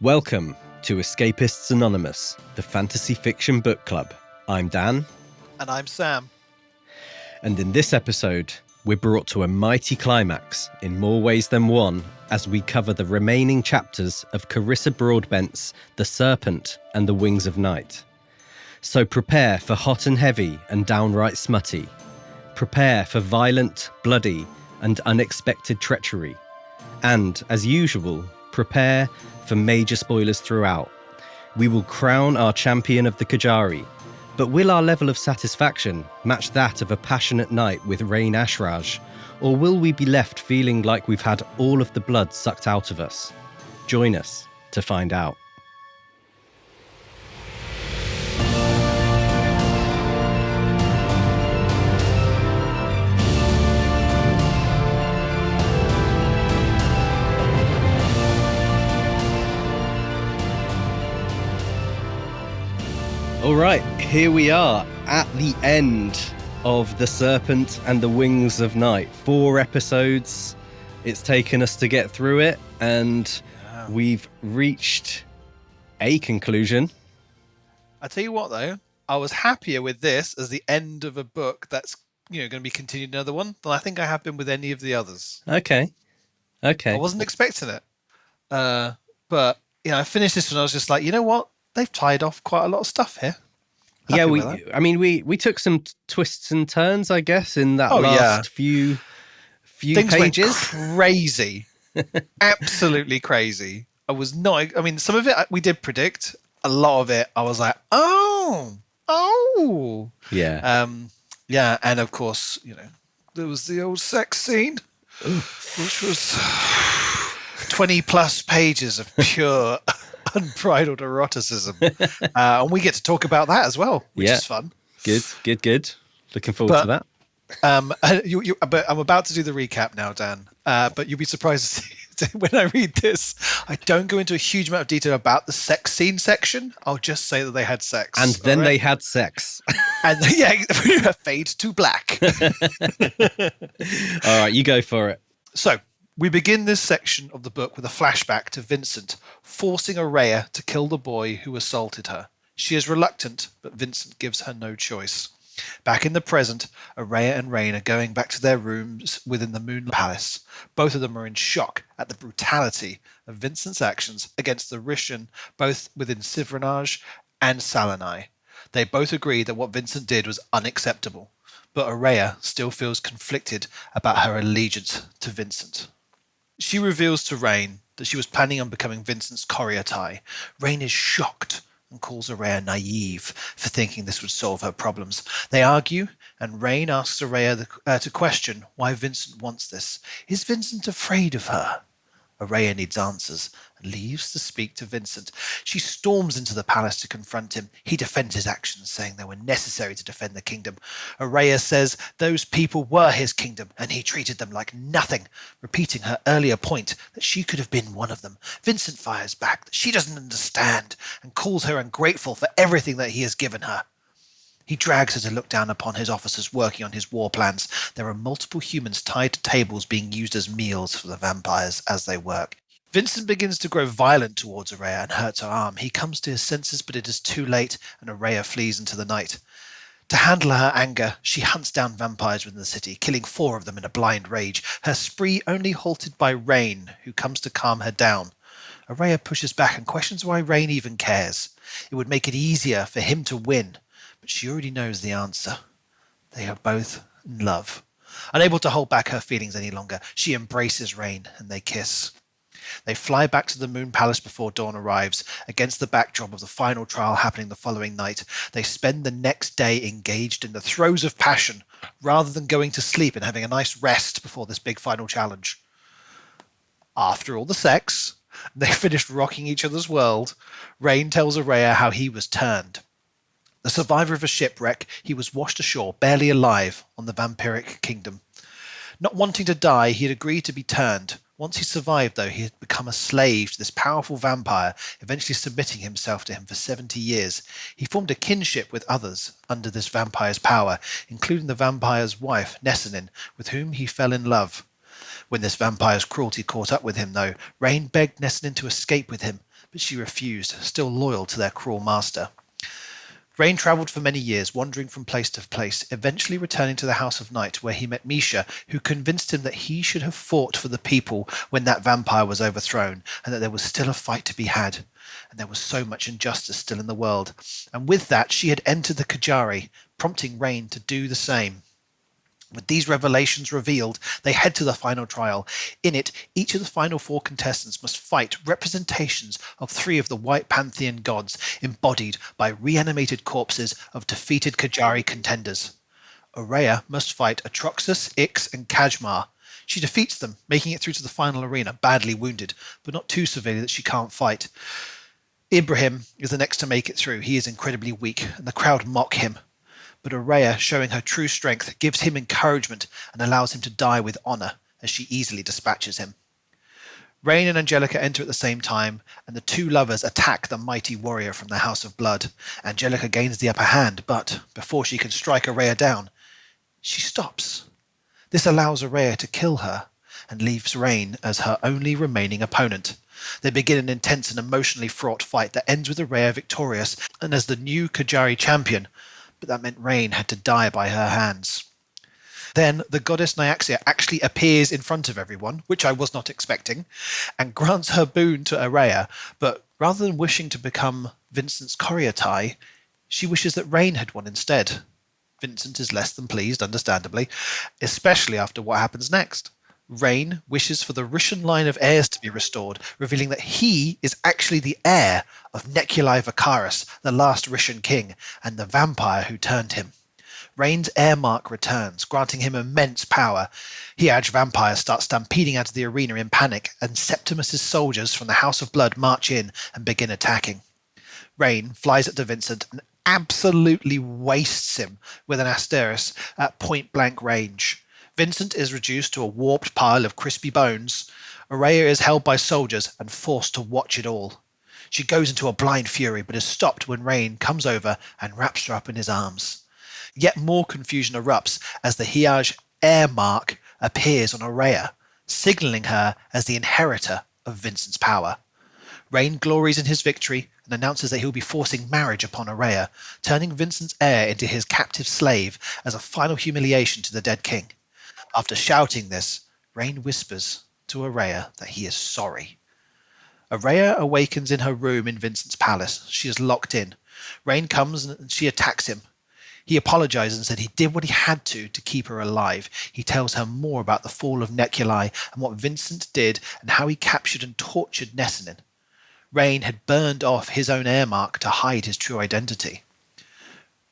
Welcome to Escapists Anonymous, the fantasy fiction book club. I'm Dan. And I'm Sam. And in this episode, we're brought to a mighty climax in more ways than one as we cover the remaining chapters of Carissa Broadbent's The Serpent and the Wings of Night. So prepare for hot and heavy and downright smutty. Prepare for violent, bloody, and unexpected treachery. And, as usual, prepare for major spoilers throughout. We will crown our champion of the Kejari, but will our level of satisfaction match that of a passionate knight with Rain Ashraj, or will we be left feeling like we've had all of the blood sucked out of us? Join us to find out. All right, here we are at the end of The Serpent and the Wings of Night. 4 episodes. It's taken us to get through it, and we've reached a conclusion. I tell you what, though, I was happier with this as the end of a book that's going to be continued another one than I think I have been with any of the others. Okay. I wasn't expecting it, but I finished this one. I was just like, you know what? They've tied off quite a lot of stuff here. We took some twists and turns, I guess, in that last few Things pages. Went crazy, absolutely crazy. Some of it we did predict. A lot of it, I was like, oh, yeah, and of course, there was the old sex scene, which was 20 plus pages of pure unbridled eroticism, and we get to talk about that as well, which is fun. Good. Looking forward to that. But I'm about to do the recap now, Dan. But you'll be surprised to see when I read this, I don't go into a huge amount of detail about the sex scene section. I'll just say that they had sex, and then they had sex, and fade to black. All right, you go for it. So we begin this section of the book with a flashback to Vincent forcing Oraya to kill the boy who assaulted her. She is reluctant, but Vincent gives her no choice. Back in the present, Oraya and Rain are going back to their rooms within the Moon Palace. Both of them are in shock at the brutality of Vincent's actions against the Rishon, both within Sivranaj and Salanai. They both agree that what Vincent did was unacceptable, but Oraya still feels conflicted about her allegiance to Vincent. She reveals to Rain that she was planning on becoming Vincent's courier tie. Rain is shocked and calls Oraya naive for thinking this would solve her problems. They argue, and Rain asks Oraya to question why Vincent wants this. Is Vincent afraid of her? Oraya needs answers and leaves to speak to Vincent. She storms into the palace to confront him. He defends his actions, saying they were necessary to defend the kingdom. Oraya says those people were his kingdom, and he treated them like nothing, repeating her earlier point that she could have been one of them. Vincent fires back that she doesn't understand and calls her ungrateful for everything that he has given her. He drags her to look down upon his officers working on his war plans. There are multiple humans tied to tables being used as meals for the vampires as they work. Vincent begins to grow violent towards Oraya and hurts her arm. He comes to his senses, but it is too late, and Oraya flees into the night. To handle her anger, she hunts down vampires within the city, killing 4 of them in a blind rage, her spree only halted by Rain, who comes to calm her down. Oraya pushes back and questions why Rain even cares. It would make it easier for him to win. But she already knows the answer. They are both in love. Unable to hold back her feelings any longer, she embraces Rain and they kiss. They fly back to the Moon Palace before dawn arrives. Against the backdrop of the final trial happening the following night, they spend the next day engaged in the throes of passion, rather than going to sleep and having a nice rest before this big final challenge. After all the sex, they finished rocking each other's world. Rain tells Oraya how he was turned. The survivor of a shipwreck, he was washed ashore, barely alive, on the vampiric kingdom. Not wanting to die, he had agreed to be turned. Once he survived, though, he had become a slave to this powerful vampire, eventually submitting himself to him for 70 years. He formed a kinship with others under this vampire's power, including the vampire's wife, Nessanin, with whom he fell in love. When this vampire's cruelty caught up with him, though, Rain begged Nessanin to escape with him, but she refused, still loyal to their cruel master. Rain travelled for many years, wandering from place to place, eventually returning to the House of Night, where he met Misha, who convinced him that he should have fought for the people when that vampire was overthrown, and that there was still a fight to be had. And there was so much injustice still in the world. And with that, she had entered the Kejari, prompting Rain to do the same. With these revelations revealed, they head to the final trial. In it, each of the final 4 contestants must fight representations of 3 of the White Pantheon gods, embodied by reanimated corpses of defeated Kejari contenders. Oraya must fight Atroxus, Ix, and Kajmar. She defeats them, making it through to the final arena, badly wounded, but not too severely that she can't fight. Ibrahim is the next to make it through. He is incredibly weak, and the crowd mock him. But Oraya, showing her true strength, gives him encouragement and allows him to die with honor as she easily dispatches him. Rain and Angelica enter at the same time, and the 2 lovers attack the mighty warrior from the House of Blood. Angelica gains the upper hand, but before she can strike Oraya down, she stops. This allows Oraya to kill her and leaves Rain as her only remaining opponent. They begin an intense and emotionally fraught fight that ends with Oraya victorious and as the new Kejari champion, but that meant Rain had to die by her hands. Then the goddess Nyaxia actually appears in front of everyone, which I was not expecting, and grants her boon to Oraya, but rather than wishing to become Vincent's Coriotai, she wishes that Rain had won instead. Vincent is less than pleased, understandably, especially after what happens next. Rain wishes for the Rishon line of heirs to be restored, revealing that he is actually the heir of Neculi Vacaris, the last Rishon king, and the vampire who turned him. Rain's heir mark returns, granting him immense power. Hiaj vampires start stampeding out of the arena in panic, and Septimus's soldiers from the House of Blood march in and begin attacking. Rain flies up to Vincent and absolutely wastes him with an Asteris at point-blank range. Vincent is reduced to a warped pile of crispy bones. Oraya is held by soldiers and forced to watch it all. She goes into a blind fury, but is stopped when Rain comes over and wraps her up in his arms. Yet more confusion erupts as the Hiaj heir mark appears on Oraya, signalling her as the inheritor of Vincent's power. Rain glories in his victory and announces that he will be forcing marriage upon Oraya, turning Vincent's heir into his captive slave as a final humiliation to the dead king. After shouting this, Rain whispers to Oraya that he is sorry. Oraya awakens in her room in Vincent's palace. She is locked in. Rain comes and she attacks him. He apologizes and said he did what he had to keep her alive. He tells her more about the fall of Neculi and what Vincent did and how he captured and tortured Nessinin. Rain had burned off his own heir mark to hide his true identity.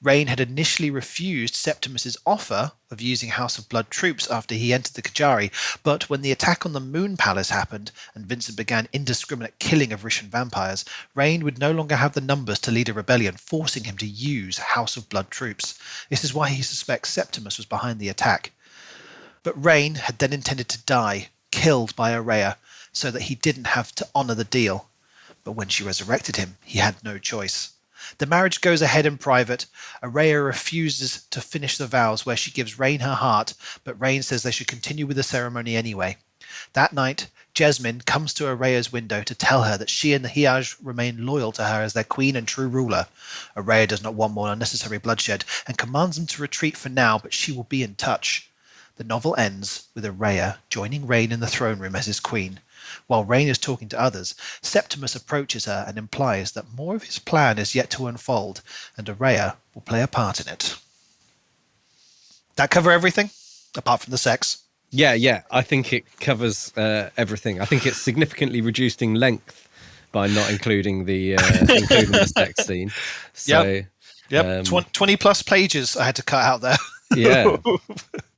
Rain had initially refused Septimus's offer of using House of Blood troops after he entered the Kejari, but when the attack on the Moon Palace happened and Vincent began indiscriminate killing of Rishon vampires, Rain would no longer have the numbers to lead a rebellion, forcing him to use House of Blood troops. This is why he suspects Septimus was behind the attack. But Rain had then intended to die, killed by Oraya, so that he didn't have to honour the deal. But when she resurrected him, he had no choice. The marriage goes ahead in private. Oraya refuses to finish the vows where she gives Rain her heart, but Rain says they should continue with the ceremony anyway. That night, Jasmine comes to Oraya's window to tell her that she and the Hiaj remain loyal to her as their queen and true ruler. Oraya does not want more unnecessary bloodshed and commands them to retreat for now, but she will be in touch. The novel ends with Oraya joining Rain in the throne room as his queen. While Rain is talking to others, Septimus approaches her and implies that more of his plan is yet to unfold, and Oraya will play a part in it. That cover everything, apart from the sex? Yeah. I think it covers everything. I think it's significantly reduced in length by not including the sex scene. So, yep. 20 plus pages I had to cut out there. Yeah.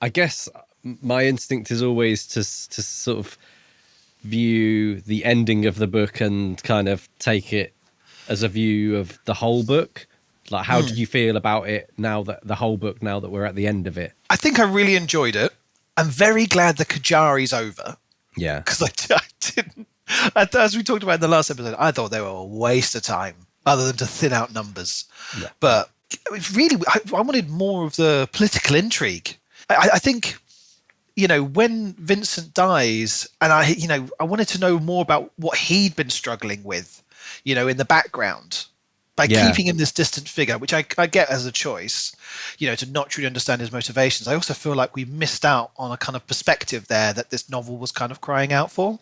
I guess my instinct is always to sort of view the ending of the book and kind of take it as a view of the whole book. Like, how did you feel about it now that we're at the end of it? I think I really enjoyed it. I'm very glad the Kejari's over. Yeah. Because I didn't, as we talked about in the last episode, I thought they were a waste of time other than to thin out numbers. Yeah. But it really, I wanted more of the political intrigue. I think, when Vincent dies, and I wanted to know more about what he'd been struggling with. in the background. By keeping him this distant figure, which I get as a choice, to not truly understand his motivations, I also feel like we missed out on a kind of perspective there that this novel was kind of crying out for.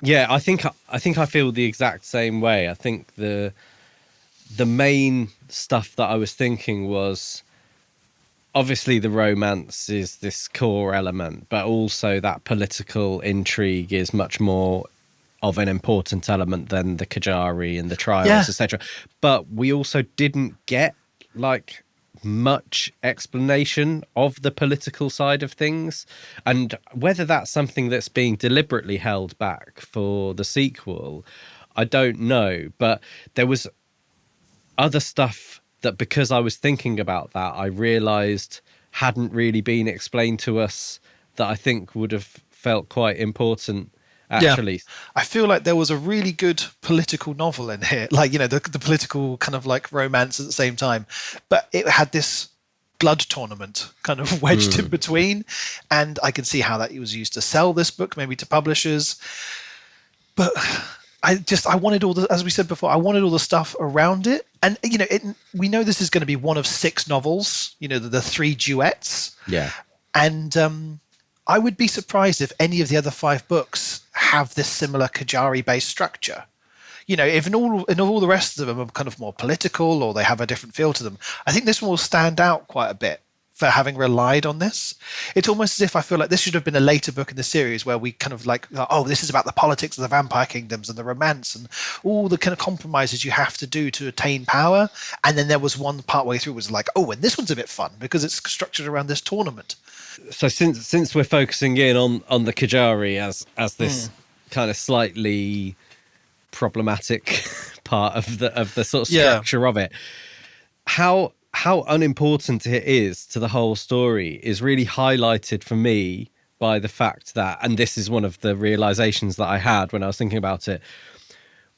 Yeah, I think I feel the exact same way. I think the main stuff that I was thinking was obviously the romance is this core element, but also that political intrigue is much more of an important element than the Kejari and the trials, etc. But we also didn't get like much explanation of the political side of things, and whether that's something that's being deliberately held back for the sequel, I don't know. But there was other stuff that, because I was thinking about that, I realized hadn't really been explained to us, that I think would have felt quite important. Actually, yeah. I feel like there was a really good political novel in here, like the political kind of like romance at the same time, but it had this blood tournament kind of wedged in between, and I can see how that was used to sell this book, maybe to publishers. But I wanted all the, as we said before, I wanted all the stuff around it, and we know this is going to be one of 6 novels. The 3 duets. Yeah, and I would be surprised if any of the other 5 books have this similar Kejari-based structure. If in all the rest of them are kind of more political or they have a different feel to them, I think this one will stand out quite a bit for having relied on this. It's almost as if I feel like this should have been a later book in the series where we kind of like, oh, this is about the politics of the vampire kingdoms and the romance and all the kind of compromises you have to do to attain power. And then there was one part way through was like, oh, and this one's a bit fun because it's structured around this tournament. So since we're focusing in on the Kejari as this kind of slightly problematic part of the sort of structure of it, how unimportant it is to the whole story is really highlighted for me by the fact that, and this is one of the realizations that I had when I was thinking about it,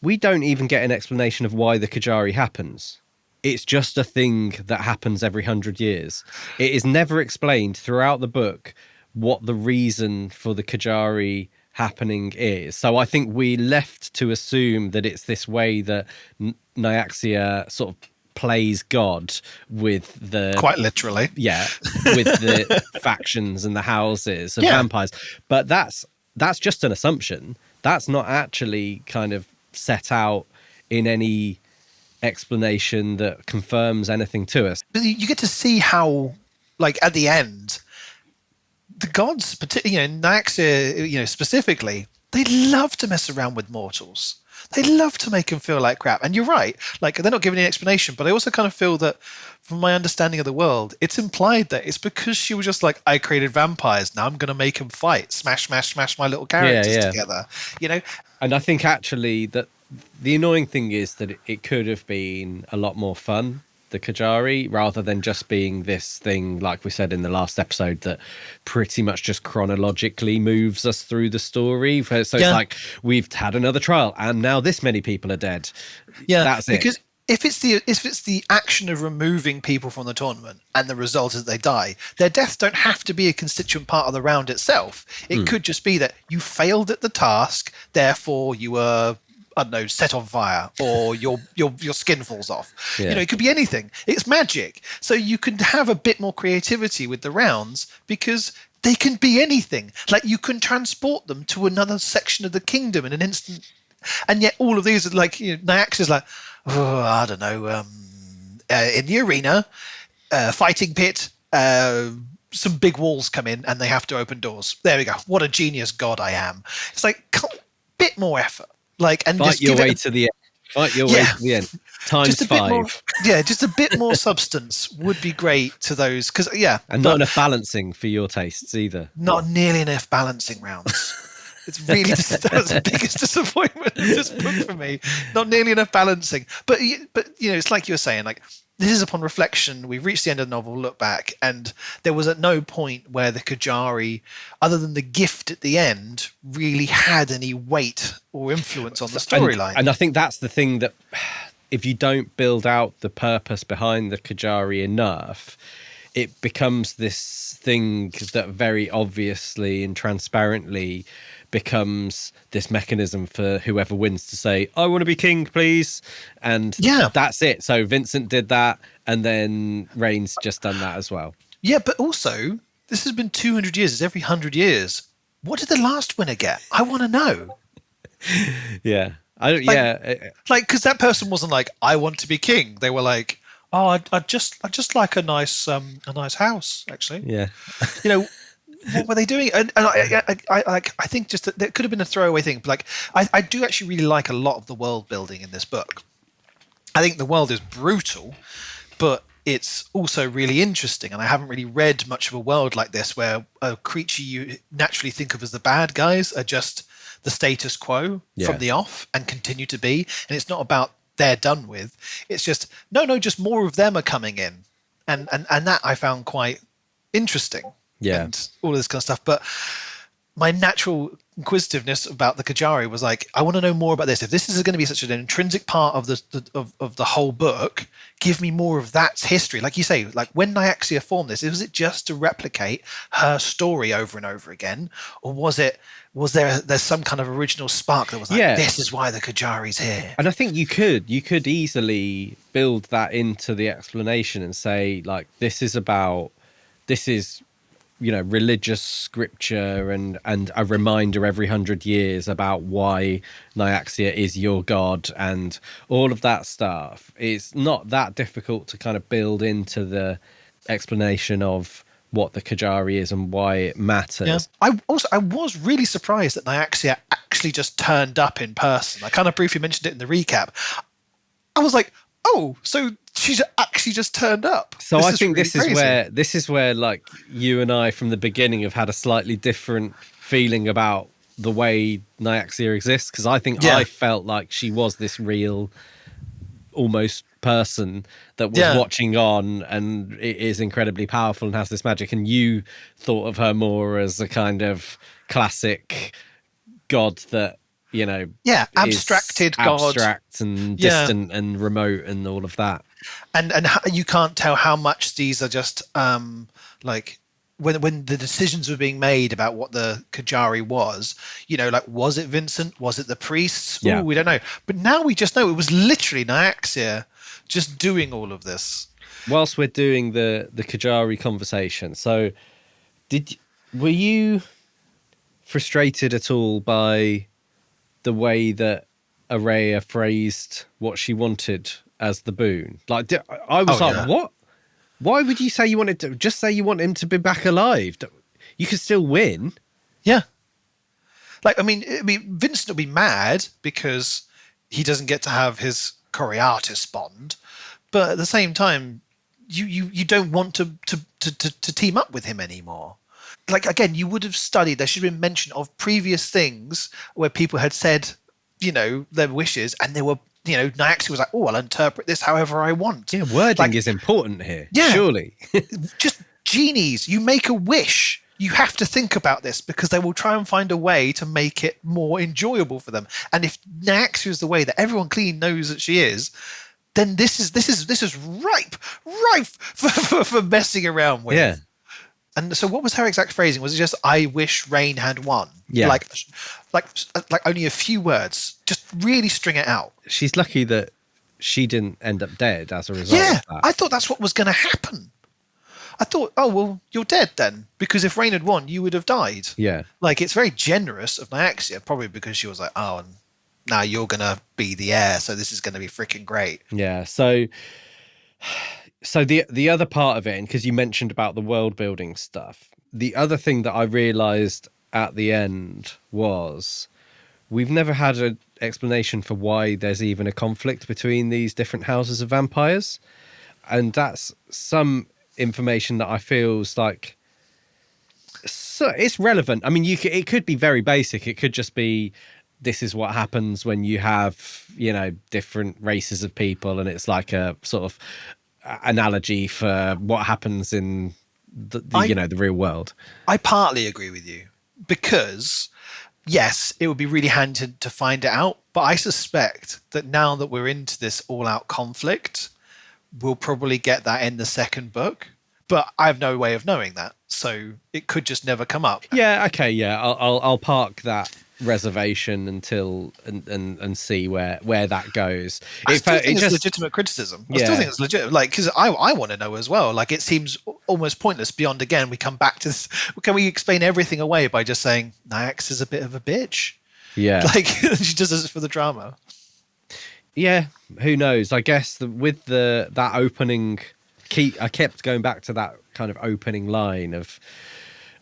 we don't even get an explanation of why the Kejari happens. It's just a thing that happens every 100 years. It is never explained throughout the book what the reason for the Kejari happening is. So I think we left to assume that it's this way that Nyaxia sort of plays God with the... Quite literally. Yeah, with the factions and the houses of vampires. But that's just an assumption. That's not actually kind of set out in any explanation that confirms anything to us. But you get to see how, like, at the end, the gods, particularly, Nyaxia, specifically, they love to mess around with mortals. They love to make them feel like crap. And you're right, like, they're not giving any explanation, but I also kind of feel that, from my understanding of the world, it's implied that it's because she was just like, I created vampires, now I'm going to make them fight, smash my little characters together, And I think actually that the annoying thing is that it could have been a lot more fun, the Kejari, rather than just being this thing, like we said in the last episode, that pretty much just chronologically moves us through the story. So it's like, we've had another trial and now this many people are dead. Yeah, that's it. Because if it's the action of removing people from the tournament and the result is they die, their deaths don't have to be a constituent part of the round itself. It could just be that you failed at the task, therefore you were, I don't know, set on fire, or your skin falls off. It could be anything. It's magic. So you can have a bit more creativity with the rounds because they can be anything. Like, you can transport them to another section of the kingdom in an instant. And yet all of these are like, Nyaxia's like, oh, I don't know, in the arena, fighting pit, some big walls come in and they have to open doors. There we go. What a genius god I am. It's like, bit more effort. Like, and fight just your way to the end. Fight your way to the end. Times 5. Just a bit more substance would be great to those, because and not enough balancing for your tastes either. Not nearly enough balancing rounds. It's really that's the biggest disappointment of this book for me. Not nearly enough balancing, but it's like you were saying, like, this is upon reflection. We've reached the end of the novel, look back, and there was at no point where the Kejari, other than the gift at the end, really had any weight or influence on the storyline. And I think that's the thing, that if you don't build out the purpose behind the Kejari enough, it becomes this thing that very obviously and transparently becomes this mechanism for whoever wins to say, I want to be king, please. And Yeah. that's it. So Vincent did that, and then Rhaen's just done that as well. Yeah, but also, this has been 200 years. It's every 100 years. What did the last winner get? I want to know. Yeah. Because that person wasn't like, I want to be king. They were like, oh, I just like a nice house, actually. Yeah. You know, what were they doing? And I think just that there could have been a throwaway thing. But like, I do actually really like a lot of the world building in this book. I think the world is brutal, but it's also really interesting. And I haven't really read much of a world like this where a creature you naturally think of as the bad guys are just the status quo from the off and continue to be. And it's not about they're done with. It's just, no, just more of them are coming in. And that I found quite interesting. Yeah. And all this kind of stuff. But my natural inquisitiveness about the Kejari was like, I want to know more about this. If this is going to be such an intrinsic part of the whole book, give me more of that history. Like you say, like when Nyaxia formed this, was it just to replicate her story over and over again, or was there's some kind of original spark that was like, this is why the Kejari's here? And I think you could easily build that into the explanation and say, like, this is religious scripture and a reminder every 100 years about why Nyaxia is your god and all of that stuff. It's not that difficult to kind of build into the explanation of what the Kejari is and why it matters. Yeah. I was really surprised that Nyaxia actually just turned up in person. I kind of briefly mentioned it in the recap. I was like, oh, so she's actually just turned up. So I think this is where like you and I from the beginning have had a slightly different feeling about the way Nyaxia exists, because I think I felt like she was this real almost person that was watching on and it is incredibly powerful and has this magic, and you thought of her more as a kind of classic god that abstracted god, abstract and distant and remote and all of that. And you can't tell how much these are just like when the decisions were being made about what the Kejari was, like, was it Vincent? Was it the priests? Ooh, we don't know. But now we just know it was literally Nyaxia just doing all of this. Whilst we're doing the Kejari conversation, so were you frustrated at all by the way that Oraya phrased what she wanted as the boon? Like, I was what? Why would you say you wanted to just say you want him to be back alive? You could still win. Yeah. Like, I mean, Vincent will be mad because he doesn't get to have his Coriatis bond, but at the same time, you don't want to team up with him anymore. Like, again, you would have studied. There should have been mention of previous things where people had said, their wishes, and they were. Nyaxia was like, oh, I'll interpret this however I want. Yeah, wording is important here. Yeah. Surely. Just genies. You make a wish. You have to think about this because they will try and find a way to make it more enjoyable for them. And if Nyaxia is the way that everyone clean knows that she is, then this is ripe for messing around with. Yeah. And so what was her exact phrasing? Was it just, I wish Rhaen had won? Yeah. Like only a few words. Just really string it out. She's lucky that she didn't end up dead as a result of that. I thought that's what was going to happen. I thought, oh, well, you're dead then. Because if Rhaen had won, you would have died. Yeah. Like, it's very generous of Nyaxia, probably because she was like, oh, and now you're going to be the heir, so this is going to be freaking great. Yeah, so the other part of it, and because you mentioned about the world building stuff, the other thing that I realised at the end was we've never had an explanation for why there's even a conflict between these different houses of vampires. And that's some information that I feels like it's relevant. I mean, it could be very basic. It could just be, this is what happens when you have, different races of people. And it's like a sort of analogy for what happens in the real world. I partly agree with you because yes, it would be really handy to find it out, but I suspect that now that we're into this all-out conflict, we'll probably get that in the second book but I have no way of knowing that, so it could just never come up. Yeah, okay, yeah. I'll park that reservation until and see where that goes. I still think it's legitimate criticism. I still think it's legit, like, because I want to know as well. Like, it seems almost pointless. Beyond, again, we come back to this. Can we explain everything away by just saying Nyax is a bit of a bitch? Yeah, like she just does it for the drama. Yeah, who knows? I guess with that opening, I kept going back to that kind of opening line of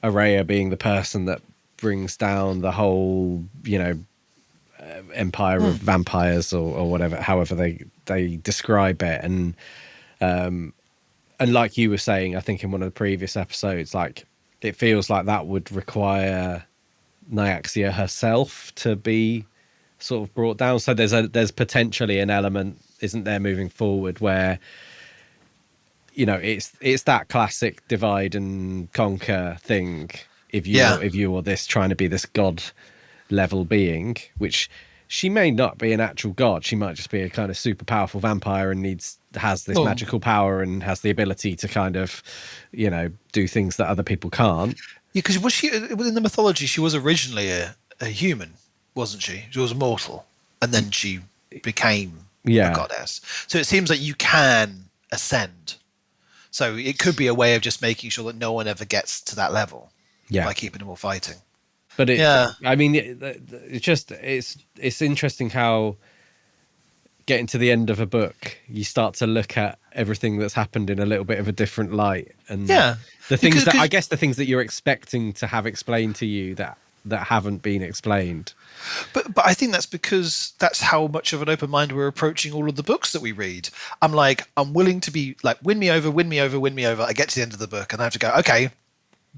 Oraya being the person that brings down the whole, empire of vampires or whatever, however they describe it, and like you were saying, I think in one of the previous episodes, like it feels like that would require Nyaxia herself to be sort of brought down. So there's potentially an element, isn't there, moving forward where it's that classic divide and conquer thing. If you or this trying to be this god level being, which she may not be an actual god, she might just be a kind of super powerful vampire and has this magical power and has the ability to kind of do things that other people can't. Yeah, because within the mythology, she was originally a human, wasn't she? She was mortal, and then she became a goddess. So it seems like you can ascend. So it could be a way of just making sure that no one ever gets to that level by keeping them all fighting. But I mean, it's interesting how getting to the end of a book, you start to look at everything that's happened in a little bit of a different light, and the things I guess the things that you're expecting to have explained to you that haven't been explained. But I think that's because that's how much of an open mind we're approaching all of the books that we read. I'm willing to be like, win me over. I get to the end of the book and I have to go, okay,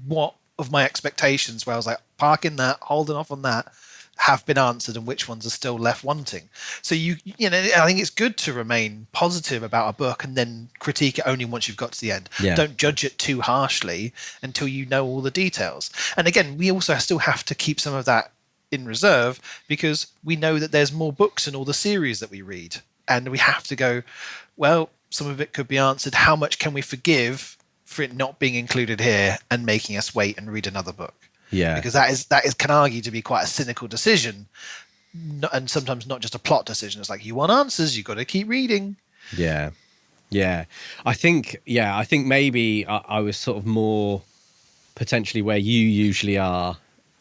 what of my expectations where I was like parking that, holding off on that, have been answered, and which ones are still left wanting. So I think it's good to remain positive about a book and then critique it only once you've got to the end. Don't judge it too harshly until you know all the details. And again, we also still have to keep some of that in reserve because we know that there's more books in all the series that we read, and we have to go, well, some of it could be answered. How much can we forgive for it not being included here and making us wait and read another book? Yeah, because that is can argue to be quite a cynical decision, and sometimes not just a plot decision. It's like, you want answers, you got to keep reading. Yeah. I think maybe I was sort of more potentially where you usually are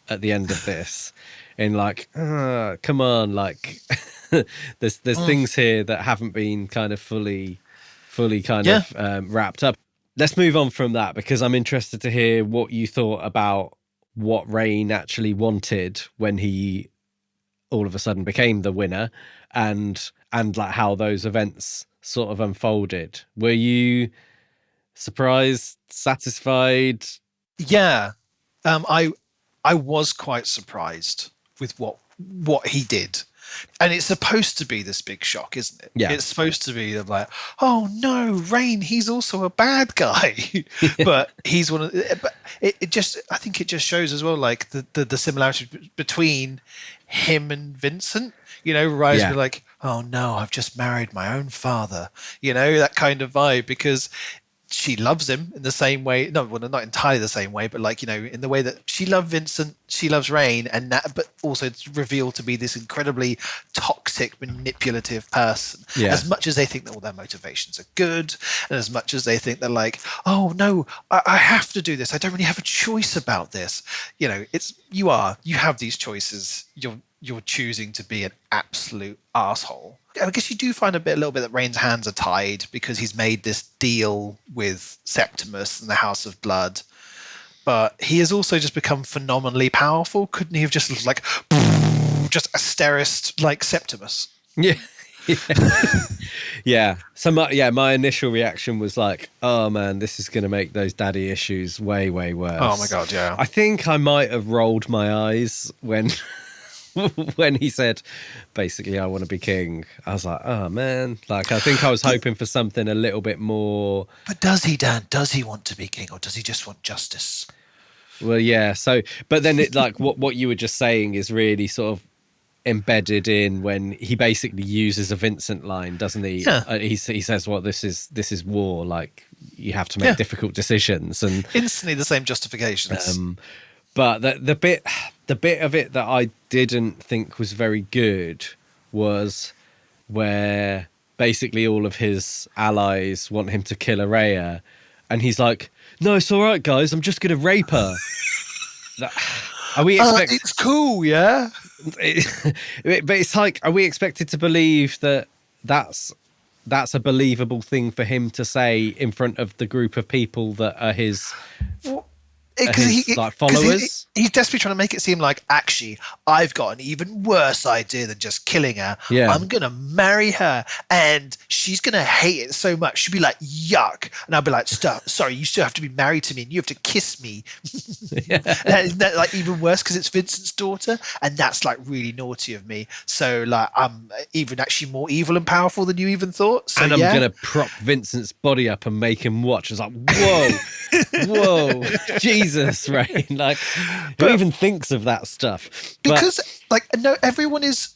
at the end of this, in like, come on, like there's things here that haven't been kind of fully kind of wrapped up. Let's move on from that, because I'm interested to hear what you thought about what Rain actually wanted when he all of a sudden became the winner, and like how those events sort of unfolded. Were you surprised, satisfied? Yeah, I was quite surprised with what he did. And it's supposed to be this big shock, isn't it? Yeah. It's supposed to be like, oh no, Rain, he's also a bad guy. But he's one of but I think it just shows as well, like the similarity between him and Vincent. Rise be like, oh no, I've just married my own father. That kind of vibe, because she loves him in the same way. No, well, not entirely the same way, but like, in the way that she loved Vincent, she loves Rain, but also it's revealed to be this incredibly toxic, manipulative person. Yeah. As much as they think that all their motivations are good, and as much as they think they're like, oh no, I have to do this. I don't really have a choice about this. You have these choices. You're choosing to be an absolute asshole. I guess you do find a little bit that Rain's hands are tied because he's made this deal with Septimus and the House of Blood, but he has also just become phenomenally powerful. Couldn't he have just like just Asterist like Septimus? Yeah. Yeah. So my initial reaction was like, oh man, this is going to make those daddy issues way, way worse. Oh my God, yeah. I think I might have rolled my eyes when he said, basically, I want to be king. I was like, oh man, like, I think I was hoping for something a little bit more. But does he, Dan? Does he want to be king, or does he just want justice? Well, yeah. So, but then it like what you were just saying is really sort of embedded in when he basically uses a Vincent line, doesn't he? Yeah. He says, well, this is war. Like, you have to make difficult decisions, and instantly the same justifications. But the bit of it that I didn't think was very good was where basically all of his allies want him to kill Oraya, and he's like, "No, it's all right, guys. I'm just going to rape her." Are we it's cool, yeah. but it's like, are we expected to believe that that's a believable thing for him to say in front of the group of people that are his followers? He's desperately trying to make it seem like, actually, I've got an even worse idea than just killing her. Yeah. I'm going to marry her, and she's going to hate it so much. She'll be like, yuck. And I'll be like, stop. Sorry, you still have to be married to me, and you have to kiss me. Isn't that like even worse because it's Vincent's daughter? And that's like really naughty of me. So like, I'm even actually more evil and powerful than you even thought. So, and I'm going to prop Vincent's body up and make him watch. It's like, whoa, Jesus, Rain. Like, who even thinks of that stuff? Because no, everyone is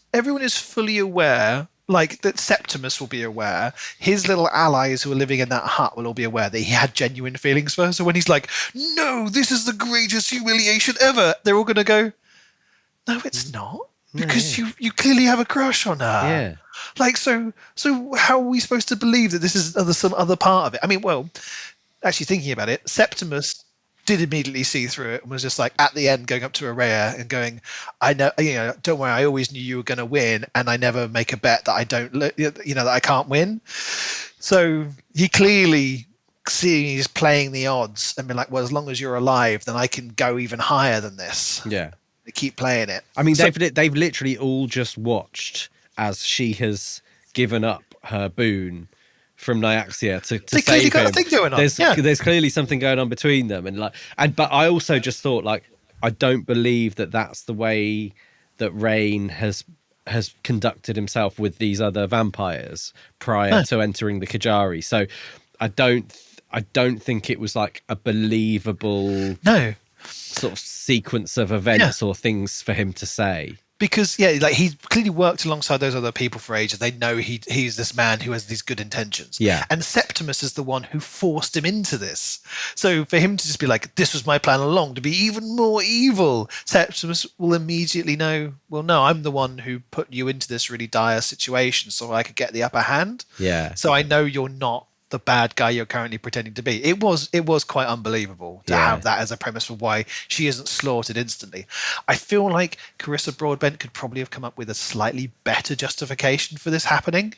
fully aware, like, that Septimus will be aware. His little allies who are living in that hut will all be aware that he had genuine feelings for her. So when he's like, no, this is the greatest humiliation ever, they're all going to go, no, it's not. Because you clearly have a crush on her. Yeah. Like, so how are we supposed to believe that this is some other part of it? I mean, well, actually thinking about it, Septimus did immediately see through it and was just like, at the end, going up to Oraya and going, I know, don't worry, I always knew you were going to win, and I never make a bet that I don't, that I can't win. So he clearly, seeing he's playing the odds and been like, well, as long as you're alive, then I can go even higher than this. Yeah. They keep playing it. I mean, they've literally all just watched as she has given up her boon from Nyaxia to save him. Got a thing going on. There's clearly something going on between them, but I also just thought, like, I don't believe that that's the way that Rain has conducted himself with these other vampires prior to entering the Kejari. So I don't think it was like a believable sort of sequence of events or things for him to say. Because like, he clearly worked alongside those other people for ages. They know he's this man who has these good intentions. Yeah. And Septimus is the one who forced him into this. So for him to just be like, this was my plan all along, to be even more evil, Septimus will immediately know, well, no, I'm the one who put you into this really dire situation so I could get the upper hand. Yeah. So I know you're not the bad guy you're currently pretending to be. It was quite unbelievable to have that as a premise for why she isn't slaughtered instantly. I feel like Carissa Broadbent could probably have come up with a slightly better justification for this happening.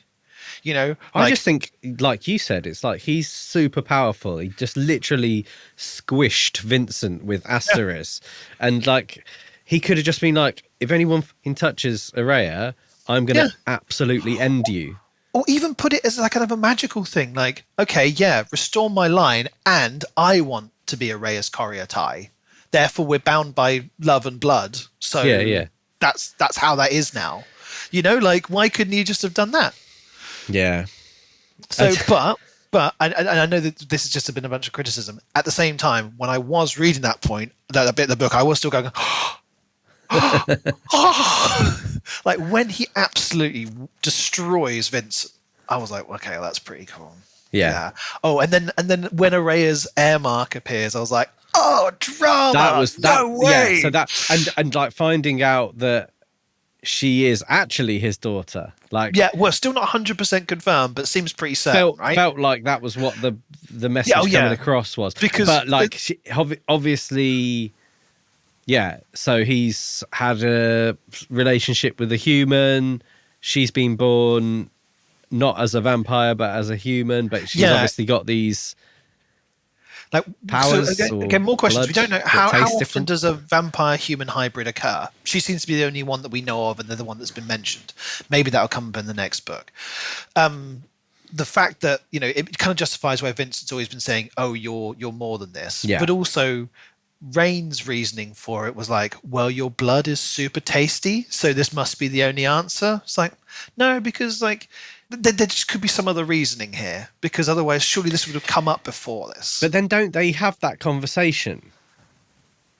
I just think, like you said, it's like he's super powerful. He just literally squished Vincent with Asteris, and like he could have just been like, if anyone touches Oraya, I'm gonna absolutely end you. Or even put it as like kind of a magical thing, like, okay, restore my line, and I want to be Oraya's courier tie. Therefore, we're bound by love and blood. So that's how that is now. Like, why couldn't you just have done that? Yeah. So, but I know that this has just been a bunch of criticism. At the same time, when I was reading that bit of the book, I was still going, like, when he absolutely destroys Vincent, I was like, okay, well, that's pretty cool. Yeah. Oh, and then when Araya's air mark appears, I was like, oh, drama. No way. Yeah. So that and like finding out that she is actually his daughter. Like, well, still not 100% confirmed, but seems pretty certain, right? Felt like that was what the message coming across was. But like, she, obviously. Yeah, so he's had a relationship with a human. She's been born not as a vampire, but as a human. But she's obviously got these like powers. So again, more questions. We don't know how often does a vampire-human hybrid occur. She seems to be the only one that we know of, and they're the one that's been mentioned. Maybe that'll come up in the next book. The fact that it kind of justifies why Vincent's always been saying, "Oh, you're more than this," but also Rain's reasoning for it was like, well, your blood is super tasty, so this must be the only answer. It's like, no, because like there just could be some other reasoning here, because otherwise surely this would have come up before this. But then don't they have that conversation?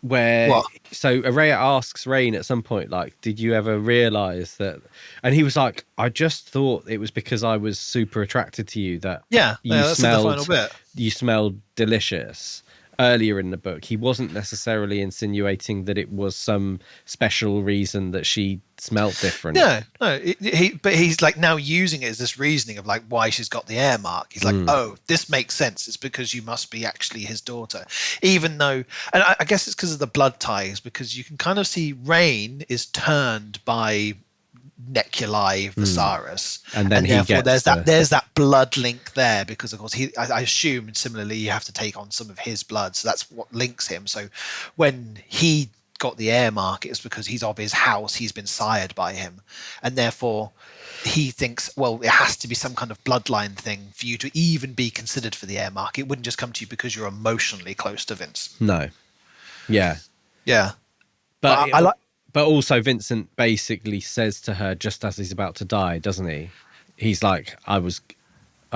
where What? so Araya asks Rain at some point, like, did you ever realize that? And he was like, I just thought it was because I was super attracted to you that Yeah, you that's in the final smelled bit. you smelled delicious. Earlier in the book, he wasn't necessarily insinuating that it was some special reason that she smelled different. No. But he's like now using it as this reasoning of like why she's got the air mark. He's like, oh, this makes sense. It's because you must be actually his daughter, even though, and I guess it's because of the blood ties. Because you can kind of see Rain is turned by Neculi Viserys, And then he therefore gets there's that blood link there, because of course I assume similarly you have to take on some of his blood, so that's what links him. So when he got the air mark, it's because he's of his house, he's been sired by him, and therefore he thinks, well, it has to be some kind of bloodline thing for you to even be considered for the air mark. It wouldn't just come to you because you're emotionally close to Vince. No. Yeah. Yeah, But I like. but also Vincent basically says to her just as he's about to die, doesn't he? He's like, I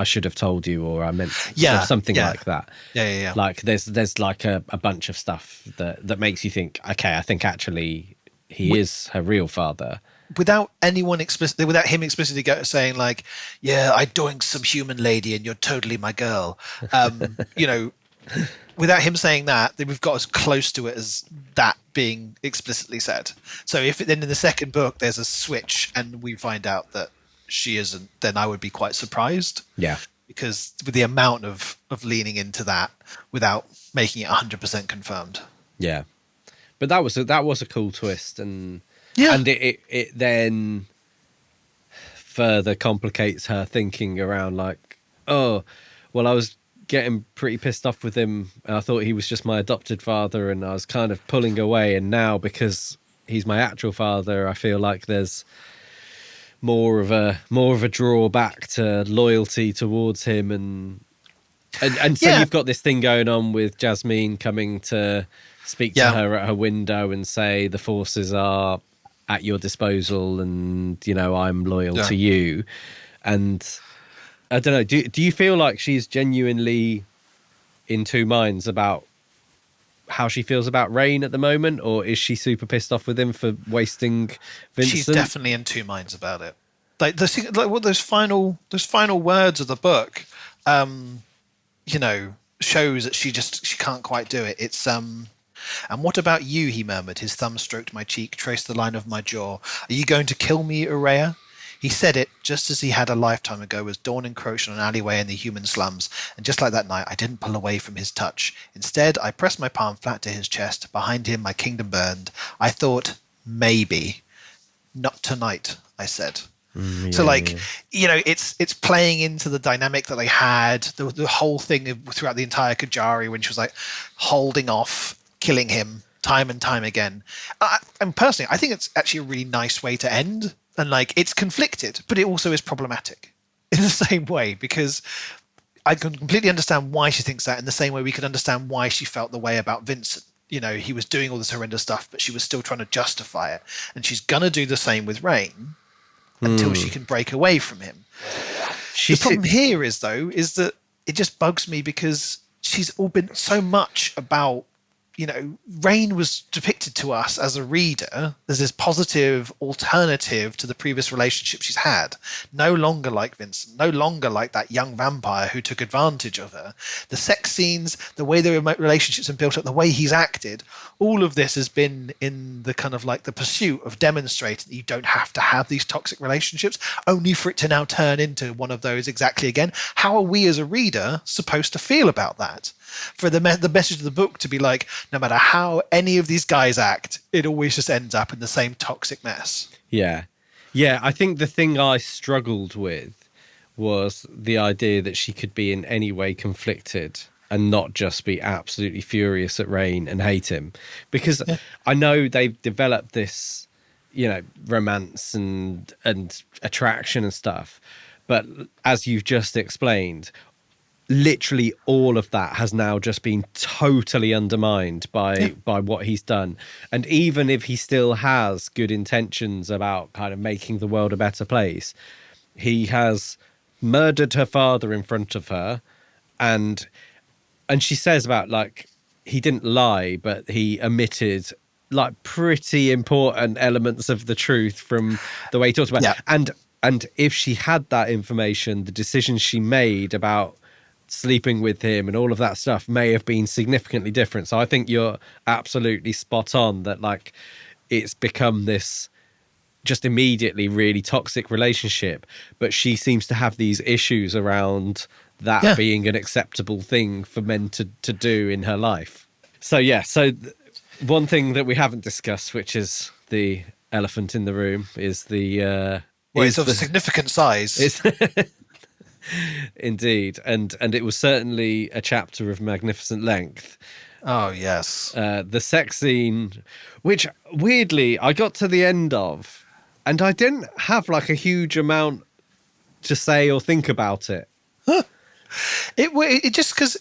should have told you, or I meant something like that. Yeah. Like there's like a bunch of stuff that makes you think, okay, I think actually he is her real father. Without anyone explicitly, without him explicitly saying like, yeah, I doinked some human lady and you're totally my girl. Without him saying that, then we've got as close to it as that being explicitly said. So if then in the second book there's a switch and we find out that she isn't, then I would be quite surprised. Yeah. Because with the amount of leaning into that without making it 100% confirmed. Yeah. But that was a cool twist, and it then further complicates her thinking around like, oh, well, I was getting pretty pissed off with him and I thought he was just my adopted father and I was kind of pulling away, and now because he's my actual father I feel like there's more of a drawback to loyalty towards him, and so you've got this thing going on with Jasmine coming to speak to her at her window and say the forces are at your disposal and I'm loyal to you. And I don't know, do you feel like she's genuinely in two minds about how she feels about Rain at the moment, or is she super pissed off with him for wasting Vincent? She's definitely in two minds about it. Like those final words of the book, shows that she can't quite do it. It's and what about you? He murmured. His thumb stroked my cheek, traced the line of my jaw. Are you going to kill me, Oraya? He said it just as he had a lifetime ago as dawn encroached on an alleyway in the human slums, and just like that night, I didn't pull away from his touch. Instead, I pressed my palm flat to his chest. Behind him, my kingdom burned. I thought, maybe. Not tonight, I said. So it's playing into the dynamic that they had, the whole thing throughout the entire Kejari, when she was like holding off killing him time and time again. And personally, I think it's actually a really nice way to end. And like, it's conflicted, but it also is problematic in the same way, because I can completely understand why she thinks that, in the same way we could understand why she felt the way about Vincent. He was doing all this horrendous stuff, but she was still trying to justify it. And she's going to do the same with Rain until she can break away from him. The problem here is that it just bugs me, because she's all been so much about, Rain was depicted to us as a reader as this positive alternative to the previous relationship she's had. No longer like Vincent, no longer like that young vampire who took advantage of her. The sex scenes, the way the relationships have built up, the way he's acted, all of this has been in the kind of like the pursuit of demonstrating that you don't have to have these toxic relationships, only for it to now turn into one of those exactly again. How are we as a reader supposed to feel about that? For the message of the book to be like, no matter how any of these guys act, it always just ends up in the same toxic mess. Yeah. I think the thing I struggled with was the idea that she could be in any way conflicted and not just be absolutely furious at Rain and hate him, because I know they've developed this, romance and attraction and stuff, but as you've just explained, literally all of that has now just been totally undermined by what he's done. And even if he still has good intentions about kind of making the world a better place, he has murdered her father in front of her. And she says about like, he didn't lie, but he omitted like pretty important elements of the truth from the way he talked about it. Yeah. And if she had that information, the decisions she made about sleeping with him and all of that stuff may have been significantly different. So I think you're absolutely spot on that, like, it's become this just immediately really toxic relationship, but she seems to have these issues around that Yeah. being an acceptable thing for men to do in her life. So yeah, one thing that we haven't discussed, which is the elephant in the room, is the Well, it's of significant size. Indeed, and it was certainly a chapter of magnificent length. Oh, yes. The sex scene, which weirdly I got to the end of, and I didn't have like a huge amount to say or think about it. It just because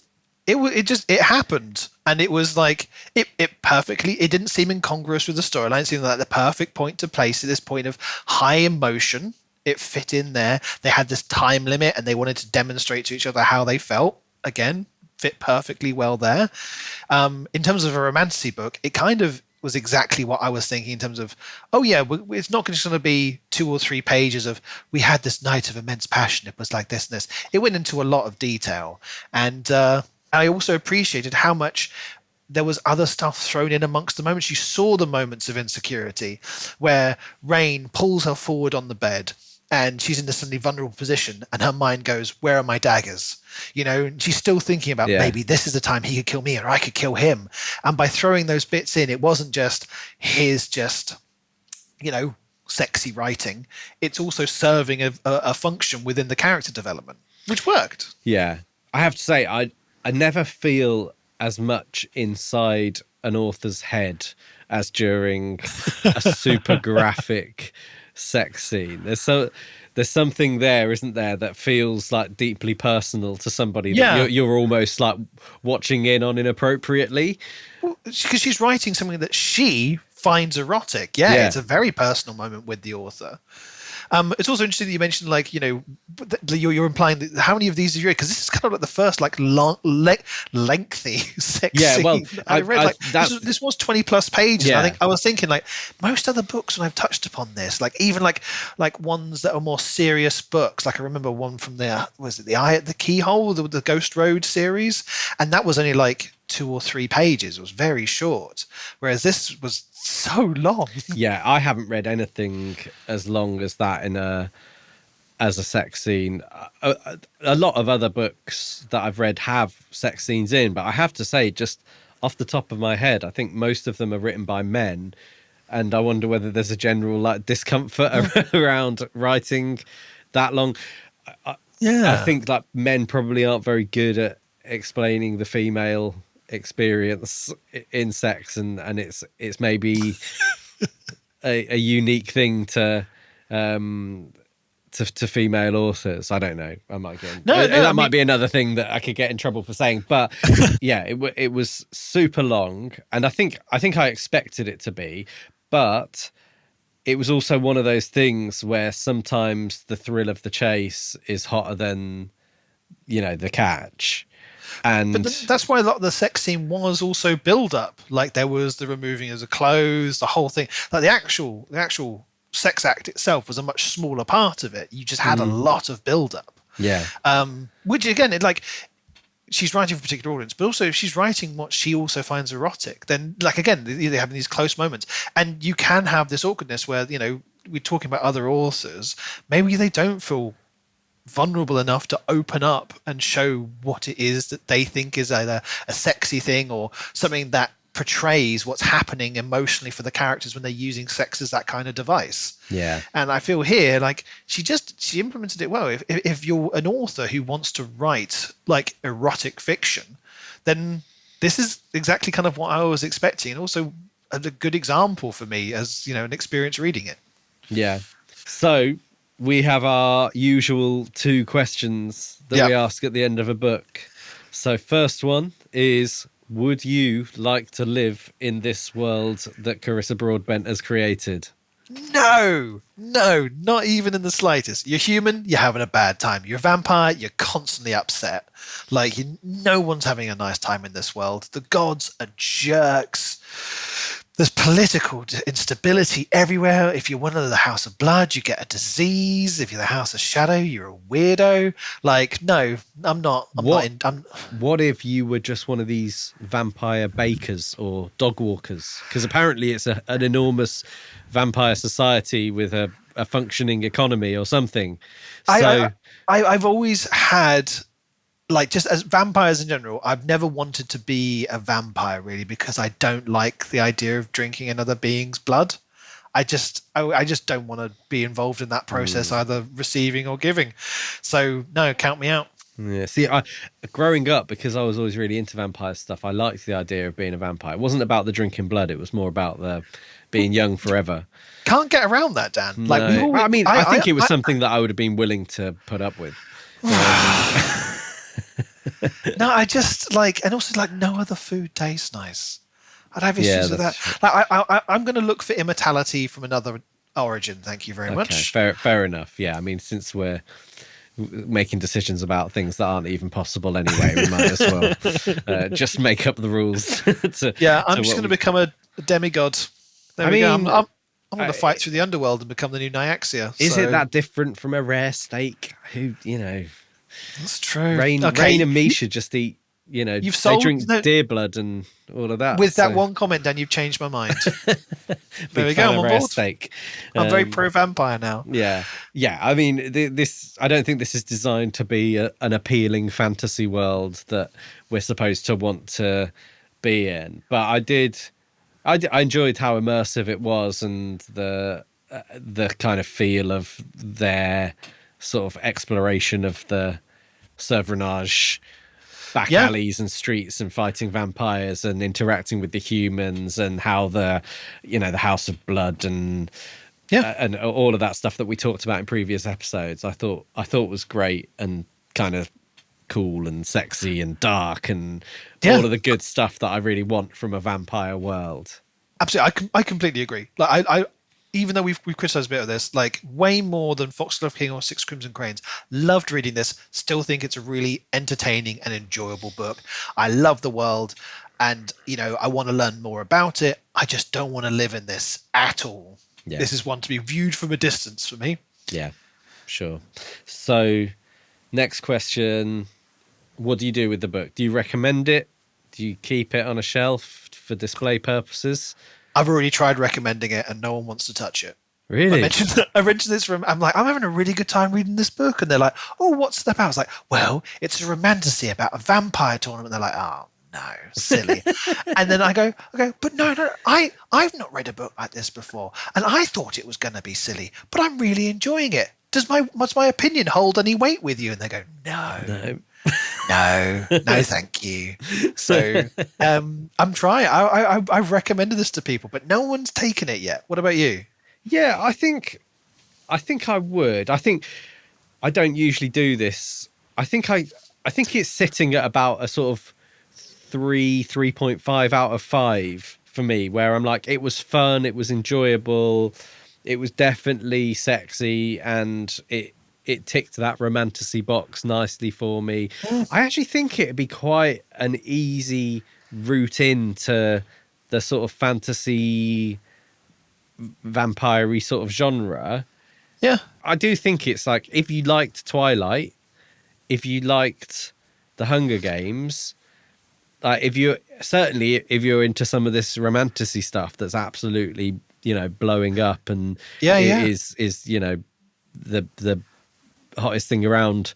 it happened, and it was like it perfectly. It didn't seem incongruous with the storyline. It seemed like the perfect point to place at this point of high emotion. It fit in there. They had this time limit, and they wanted to demonstrate to each other how they felt. Again, fit perfectly well there. In terms of a romantasy book, it kind of was exactly what I was thinking in terms of, oh yeah, it's not just going to be 2 or 3 pages of we had this night of immense passion. It was like this and this. It went into a lot of detail, and I also appreciated how much there was other stuff thrown in amongst the moments. You saw the moments of insecurity where Rain pulls her forward on the bed, and she's in this suddenly vulnerable position, and her mind goes, where are my daggers? You know, and she's still thinking about maybe this is the time he could kill me or I could kill him. And by throwing those bits in, it wasn't just sexy writing. It's also serving a function within the character development, which worked. Yeah. I have to say, I never feel as much inside an author's head as during a super graphic sex scene. There's something there, isn't there, that feels like deeply personal to somebody that you're almost like watching in on inappropriately. Well, because she's writing something that she finds erotic. Yeah, it's a very personal moment with the author. It's also interesting that you mentioned, like, you're implying that how many of these have you read? Because this is kind of like the first like long, lengthy sex scene. Well, I read this was 20 plus pages. Yeah. And I was thinking, like, most other books when I've touched upon this, like even like ones that are more serious books. Like I remember one from the Eye at the Keyhole, the Ghost Road series, and that was only like 2 or 3 pages. It was very short, whereas this was so long. Yeah, I haven't read anything as long as that as a sex scene. A lot of other books that I've read have sex scenes in, but I have to say, just off the top of my head, I think most of them are written by men, and I wonder whether there's a general like discomfort around writing that long. I think like men probably aren't very good at explaining the female experience in sex, and it's maybe a unique thing to female authors. I don't know. I might get that might be another thing that I could get in trouble for saying. But yeah, it was super long, and I think I expected it to be, but it was also one of those things where sometimes the thrill of the chase is hotter than the catch. But that's why a lot of the sex scene was also build up. Like there was the removing of the clothes, the whole thing. Like the actual sex act itself was a much smaller part of it. You just had a lot of build up. Yeah. Which again, she's writing for a particular audience, but also if she's writing what she also finds erotic, then like again, they have these close moments, and you can have this awkwardness where we're talking about other authors. Maybe they don't feel vulnerable enough to open up and show what it is that they think is either a sexy thing or something that portrays what's happening emotionally for the characters when they're using sex as that kind of device. Yeah. And I feel here like she implemented it well. If you're an author who wants to write like erotic fiction, then this is exactly kind of what I was expecting, and also a good example for me as an experience reading it. Yeah. So we have our usual 2 questions that we ask at the end of a book. So first one is, would you like to live in this world that Carissa Broadbent has created? No, not even in the slightest. You're human, you're having a bad time. You're a vampire, you're constantly upset. Like, no one's having a nice time in this world. The gods are jerks. There's political instability everywhere. If you're one of the House of Blood, you get a disease. If you're the House of Shadow, you're a weirdo. Like, no, I'm not. What if you were just one of these vampire bakers or dog walkers? Because apparently it's an enormous vampire society with a functioning economy or something. So I've always had, like, just as vampires in general, I've never wanted to be a vampire really, because I don't like the idea of drinking another being's blood. I just don't want to be involved in that process, either receiving or giving. So no, count me out. Yeah, see, growing up, because I was always really into vampire stuff, I liked the idea of being a vampire. It wasn't about the drinking blood; it was more about the being young forever. Can't get around that, Dan. No. Like, I think it was something that I would have been willing to put up with. No, I just like, and also like, no other food tastes nice. I'd have issues with that. Like, I'm going to look for immortality from another origin. Thank you very much. Fair enough. Yeah, I mean, since we're making decisions about things that aren't even possible anyway, we might as well just make up the rules. I'm just going to become a demigod. There we go. I'm going to fight through the underworld and become the new Nyaxia. Is it that different from a rare steak? That's true. Rain and Misha just eat, they drink deer blood and all of that. With that one comment, Dan, you've changed my mind. There we go. I'm on board. Steak. I'm very pro-vampire now. Yeah. I mean, this. I don't think this is designed to be an appealing fantasy world that we're supposed to want to be in. But I enjoyed how immersive it was, and the kind of feel of their sort of exploration of the Servranage back alleys and streets and fighting vampires and interacting with the humans, and how the House of Blood and all of that stuff that we talked about in previous episodes. I thought was great and kind of cool and sexy and dark and all of the good stuff that I really want from a vampire world. Absolutely, I completely agree. Like, I even though we've criticized a bit of this, like, way more than Foxglove King or Six Crimson Cranes, loved reading this. Still think it's a really entertaining and enjoyable book. I love the world, and I want to learn more about it. I just don't want to live in this at all. Yeah. This is one to be viewed from a distance for me. Yeah, sure. So, next question: what do you do with the book? Do you recommend it? Do you keep it on a shelf for display purposes? I've already tried recommending it and no one wants to touch it. Really? I mentioned this I'm like, I'm having a really good time reading this book. And they're like, oh, what's that about? I was like, well, it's a romantasy about a vampire tournament. They're like, oh, no, silly. And then I go, but no, I've not read a book like this before. And I thought it was going to be silly, but I'm really enjoying it. Does my opinion hold any weight with you? And they go, no. No, thank you. So I'm trying. I've recommended this to people, but no one's taken it yet. What about you? Yeah, I think I would. I think I don't usually do this. I think it's sitting at about a sort of 3.5 out of 5 for me, where I'm like, it was fun, it was enjoyable, it was definitely sexy, and it ticked that romantasy box nicely for me. I actually think it'd be quite an easy route into the sort of fantasy vampire-y sort of genre. Yeah. I do think it's like, if you liked Twilight, if you liked the Hunger Games, if you're into some of this romantasy stuff that's absolutely, blowing up and is the hottest thing around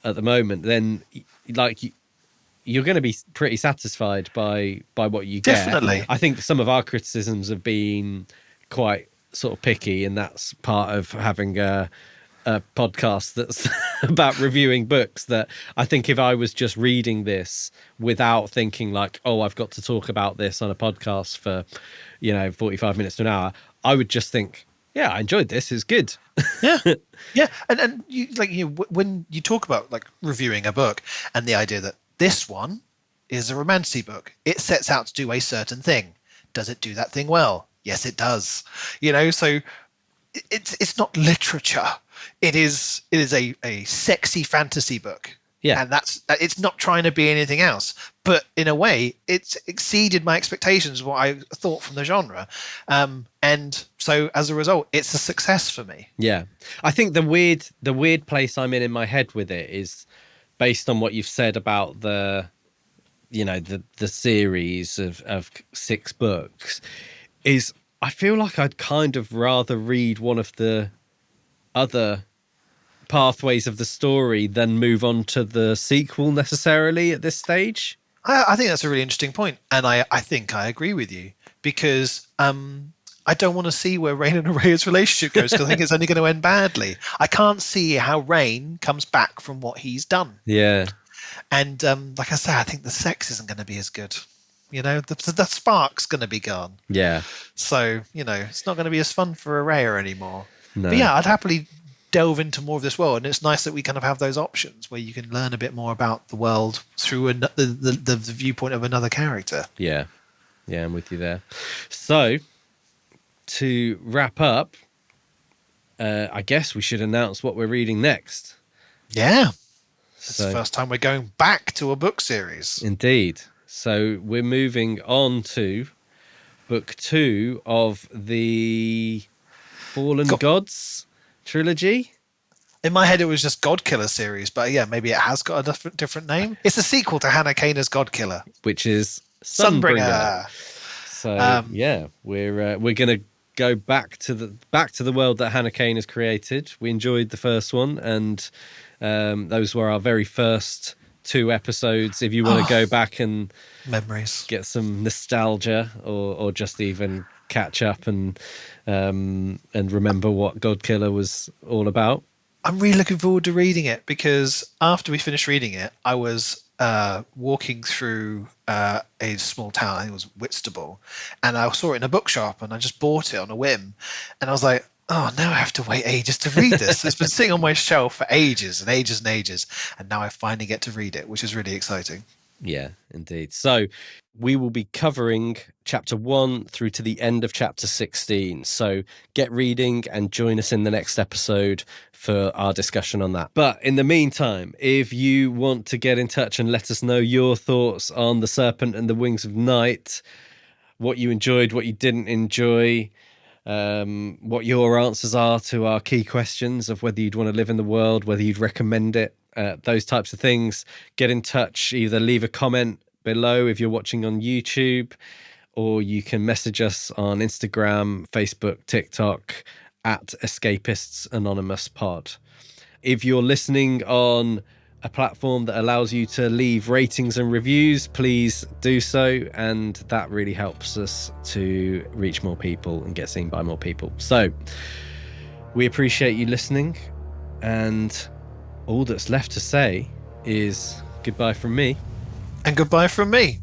at the moment, then you're going to be pretty satisfied by what you get. Definitely. I think some of our criticisms have been quite sort of picky, and that's part of having a podcast that's about reviewing books. That I think if I was just reading this without thinking like, oh, I've got to talk about this on a podcast for 45 minutes to an hour, I would just think, yeah, I enjoyed this. It's good. Yeah. And when you talk about like reviewing a book and the idea that this one is a romantasy book, it sets out to do a certain thing. Does it do that thing well? Yes, it does. So it's not literature. It is a sexy fantasy book. Yeah. And it's not trying to be anything else. But in a way, it's exceeded my expectations of what I thought from the genre. And so as a result, it's a success for me. Yeah. I think the weird place I'm in my head with it is based on what you've said about the series of 6 books, is I feel like I'd kind of rather read one of the other pathways of the story than move on to the sequel necessarily at this stage. I think that's a really interesting point, and I think I agree with you, because I don't want to see where Rain and Araya's relationship goes, because I think it's only going to end badly. I can't see how Rain comes back from what he's done. Yeah. And like I say, I think the sex isn't going to be as good. The spark's going to be gone. Yeah. So, it's not going to be as fun for Oraya anymore. No. But yeah, I'd happily delve into more of this world. And it's nice that we kind of have those options where you can learn a bit more about the world through the viewpoint of another character. Yeah. Yeah, I'm with you there. So, to wrap up, I guess we should announce what we're reading next. Yeah. It's the first time we're going back to a book series. Indeed. So we're moving on to book 2 of the Fallen Gods trilogy. In my head, it was just Godkiller series, but yeah, maybe it has got a different name. It's a sequel to Hannah Kane's Godkiller, which is Sunbringer. So yeah, we're going to go back to the world that Hannah Kane has created. We enjoyed the first one, and those were our very first 2 episodes. If you want to go back and memories, get some nostalgia, or just even catch up and remember what Godkiller was all about. I'm really looking forward to reading it, because after we finished reading it, I was walking through a small town. I think it was Whitstable, and I saw it in a bookshop, and I just bought it on a whim. And I was like, oh, now I have to wait ages to read this. It's been sitting on my shelf for ages and ages and ages, and now I finally get to read it, which is really exciting. Yeah, indeed. So we will be covering chapter 1 through to the end of chapter 16. So get reading and join us in the next episode for our discussion on that. But in the meantime, if you want to get in touch and let us know your thoughts on The Serpent and the Wings of Night, what you enjoyed, what you didn't enjoy, what your answers are to our key questions of whether you'd want to live in the world, whether you'd recommend it, those types of things, get in touch. Either leave a comment below if you're watching on YouTube, or you can message us on Instagram, Facebook, TikTok at Escapists Anonymous Pod. If you're listening on a platform that allows you to leave ratings and reviews, please do so, and that really helps us to reach more people and get seen by more people. So we appreciate you listening, and all that's left to say is goodbye from me. And goodbye from me.